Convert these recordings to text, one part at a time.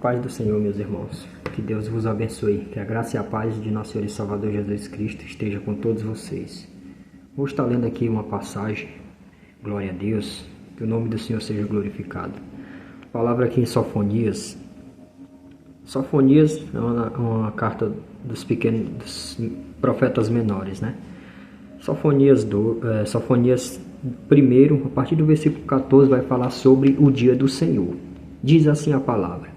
Paz do Senhor, meus irmãos. Que Deus vos abençoe. Que a graça e a paz de nosso Senhor e Salvador Jesus Cristo esteja com todos vocês. Vou estar lendo aqui uma passagem. Glória a Deus. Que o nome do Senhor seja glorificado. A palavra aqui em Sofonias. Sofonias é uma carta dos profetas menores, né? Sofonias 1, a partir do versículo 14, vai falar sobre o dia do Senhor. Diz assim a palavra: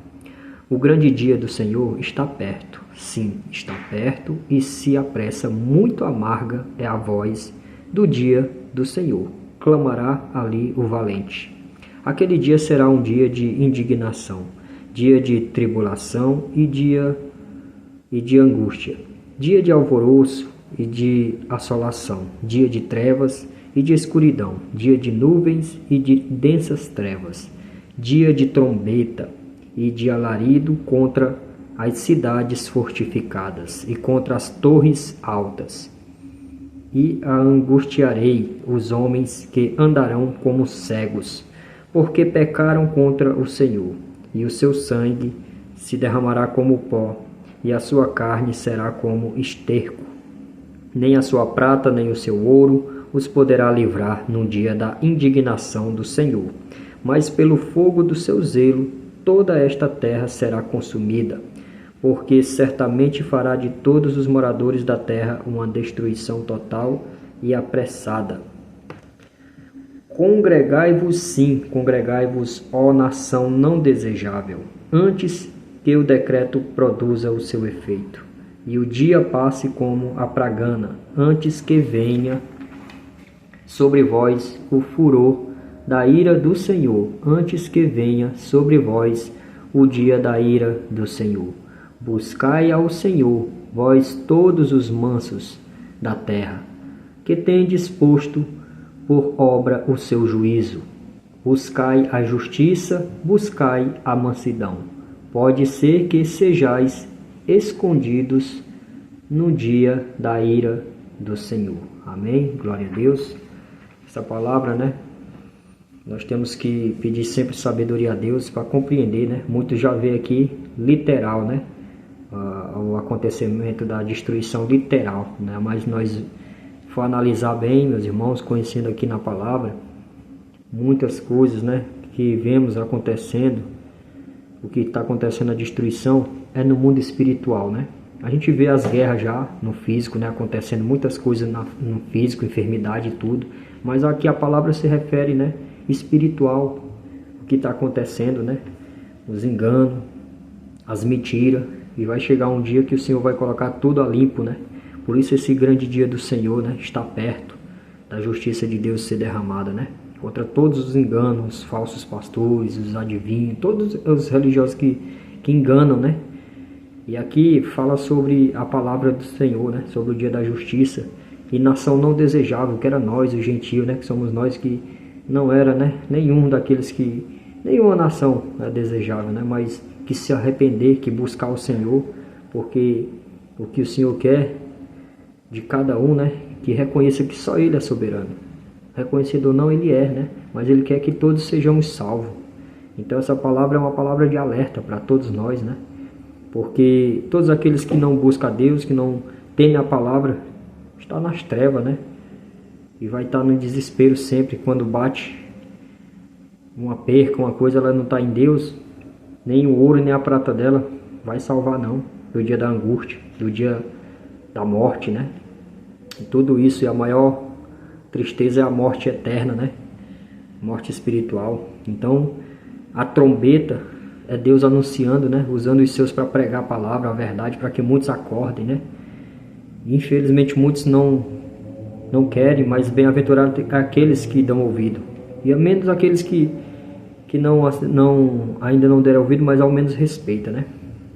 o grande dia do Senhor está perto, sim, está perto, e se apressa, muito amarga é a voz do dia do Senhor. Clamará ali o valente. Aquele dia será um dia de indignação, dia de tribulação e de angústia, dia de alvoroço e de assolação, dia de trevas e de escuridão, dia de nuvens e de densas trevas, dia de trombeta e de alarido contra as cidades fortificadas e contra as torres altas. E angustiarei os homens que andarão como cegos, porque pecaram contra o Senhor, e o seu sangue se derramará como pó, e a sua carne será como esterco. Nem a sua prata, nem o seu ouro os poderá livrar no dia da indignação do Senhor. Mas pelo fogo do seu zelo, toda esta terra será consumida, porque certamente fará de todos os moradores da terra uma destruição total e apressada. Congregai-vos, sim, congregai-vos, ó nação não desejável, antes que o decreto produza o seu efeito, e o dia passe como a pragana, antes que venha sobre vós o furor da ira do Senhor, antes que venha sobre vós o dia da ira do Senhor. Buscai ao Senhor, vós todos os mansos da terra, que tendes posto por obra o seu juízo. Buscai a justiça, buscai a mansidão. Pode ser que sejais escondidos no dia da ira do Senhor. Amém? Glória a Deus. Essa palavra, né? Nós temos que pedir sempre sabedoria a Deus para compreender, né? Muitos já vê aqui literal, né? O acontecimento da destruição literal, né? Mas nós for analisar bem, meus irmãos, conhecendo aqui na palavra, muitas coisas, né? Que vemos acontecendo, o que está acontecendo, a destruição, é no mundo espiritual, né? A gente vê as guerras já no físico, né? Acontecendo muitas coisas no físico, enfermidade e tudo, mas aqui a palavra se refere, né? Espiritual, o que está acontecendo, né? Os enganos, as mentiras, e vai chegar um dia que o Senhor vai colocar tudo a limpo, né? Por isso esse grande dia do Senhor, né? Está perto da justiça de Deus ser derramada, né? Contra todos os enganos, os falsos pastores, os adivinhos, todos os religiosos que enganam, né? E aqui fala sobre a palavra do Senhor, né? Sobre o dia da justiça e nação não desejável, que era nós, os gentios, né? Que somos nós, que não era, né, nenhuma nação é desejável, né, mas que se arrepender, que buscar o Senhor, porque o que o Senhor quer de cada um, né, que reconheça que só Ele é soberano. Reconhecido ou não, Ele é, né, mas Ele quer que todos sejamos salvos. Então essa palavra é uma palavra de alerta para todos nós, né, porque todos aqueles que não buscam a Deus, que não temem a palavra, estão nas trevas, né, e vai estar no desespero sempre. Quando bate uma perca, uma coisa, ela não está em Deus, nem o ouro nem a prata dela vai salvar não, do dia da angústia, do dia da morte, né? E tudo isso, e a maior tristeza é a morte eterna, né? Morte espiritual. Então a trombeta é Deus anunciando, né? Usando os seus para pregar a palavra, a verdade, para que muitos acordem, né? E, infelizmente muitos não querem, mas bem-aventurados aqueles que dão ouvido. E a menos aqueles que ainda não deram ouvido, mas ao menos respeita, né?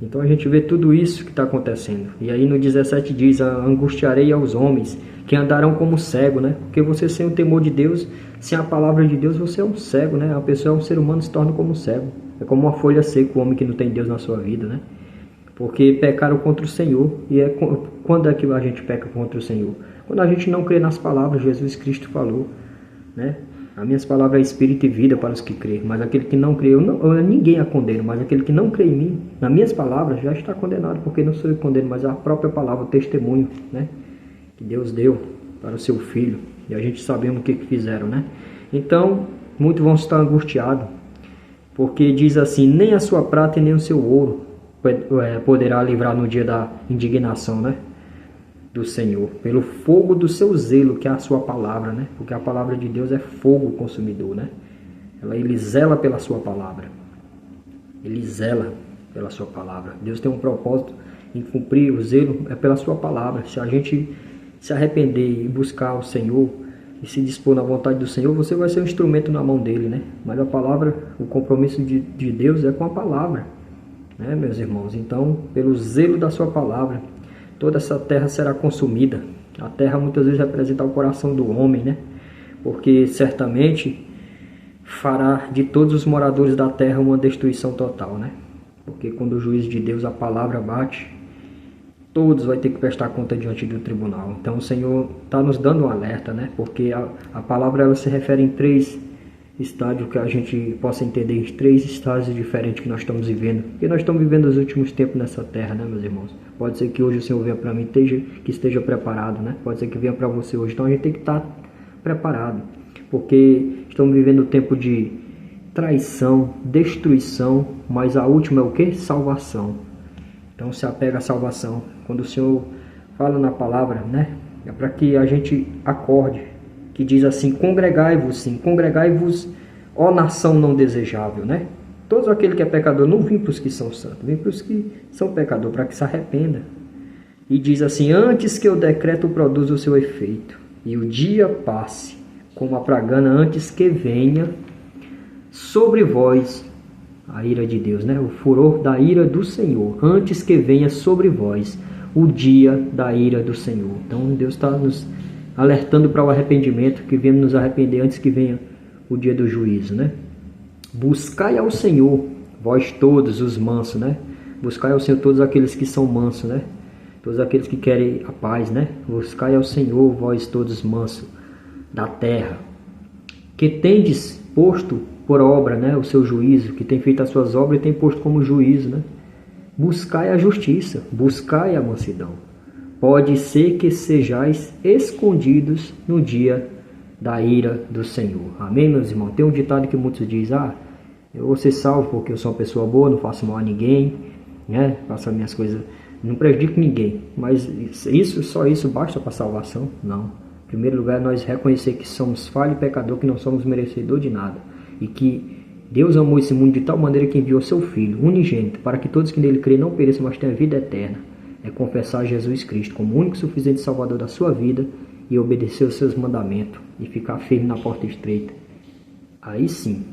Então a gente vê tudo isso que está acontecendo. E aí no 17 diz: angustiarei aos homens que andarão como cego, né? Porque você sem o temor de Deus, sem a palavra de Deus, você é um cego, né? A pessoa, um ser humano, se torna como um cego. É como uma folha seca, o homem que não tem Deus na sua vida, né? Porque pecaram contra o Senhor. E quando é que a gente peca contra o Senhor? Quando a gente não crê nas palavras, Jesus Cristo falou, né? As minhas palavras é espírito e vida para os que creem, mas aquele que não crê, ninguém a condena, mas aquele que não crê em mim, nas minhas palavras, já está condenado, porque não sou eu que condeno, mas a própria palavra, o testemunho, né, que Deus deu para o seu filho, e a gente sabemos o que fizeram, né? Então, muitos vão estar angustiados, porque diz assim, nem a sua prata e nem o seu ouro poderá livrar no dia da indignação, né, do Senhor, pelo fogo do seu zelo, que é a sua palavra, né? Porque a palavra de Deus é fogo consumidor, né? Ele zela pela sua palavra. Ele zela pela sua palavra. Deus tem um propósito em cumprir o zelo, é pela sua palavra. Se a gente se arrepender e buscar o Senhor e se dispor na vontade do Senhor, você vai ser um instrumento na mão dele, né? Mas a palavra, o compromisso de Deus é com a palavra, né, meus irmãos? Então, pelo zelo da sua palavra, toda essa terra será consumida. A terra muitas vezes representa o coração do homem, né? Porque certamente fará de todos os moradores da terra uma destruição total, né? Porque quando o juízo de Deus, a palavra bate, todos vão ter que prestar conta diante do tribunal. Então o Senhor está nos dando um alerta, né? Porque a palavra ela se refere em 3 estágios, que a gente possa entender, em 3 estágios diferentes que nós estamos vivendo. Porque nós estamos vivendo os últimos tempos nessa terra, né, meus irmãos? Pode ser que hoje o Senhor venha para mim, que esteja preparado, né? Pode ser que venha para você hoje. Então a gente tem que estar preparado, porque estamos vivendo um tempo de traição, destruição, mas a última é o que? Salvação. Então se apega à salvação. Quando o Senhor fala na palavra, né? É para que a gente acorde, que diz assim, congregai-vos sim, congregai-vos, ó nação não desejável, né? Todos aquele que é pecador, não vim para os que são santos, vim para os que são pecadores, para que se arrependa. E diz assim, antes que o decreto produza o seu efeito, e o dia passe, como a pragana, antes que venha sobre vós a ira de Deus, né? O furor da ira do Senhor, antes que venha sobre vós o dia da ira do Senhor. Então Deus está nos alertando para o arrependimento, que venhamos nos arrepender antes que venha o dia do juízo, né? Buscai ao Senhor, vós todos os mansos, né? Buscai ao Senhor todos aqueles que são mansos, né? Todos aqueles que querem a paz, né? Buscai ao Senhor, vós todos mansos da terra, que tendes posto por obra, né, o seu juízo, que tem feito as suas obras e tem posto como juízo, né? Buscai a justiça, buscai a mansidão. Pode ser que sejais escondidos no dia da ira do Senhor. Amém, meus irmãos? Tem um ditado que muitos dizem, eu vou ser salvo porque eu sou uma pessoa boa, não faço mal a ninguém, né? Faço as minhas coisas, não prejudico ninguém. Mas só isso basta para a salvação? Não. Em primeiro lugar, nós reconhecer que somos falho e pecador, que não somos merecedor de nada. E que Deus amou esse mundo de tal maneira que enviou seu Filho, unigênito, para que todos que nele creem não pereçam, mas tenham vida eterna. É confessar Jesus Cristo como o único e suficiente Salvador da sua vida e obedecer os seus mandamentos e ficar firme na porta estreita. Aí sim,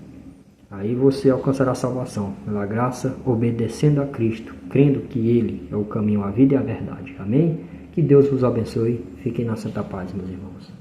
aí você alcançará a salvação, pela graça, obedecendo a Cristo, crendo que Ele é o caminho, a vida e a verdade. Amém? Que Deus vos abençoe. Fiquem na santa paz, meus irmãos.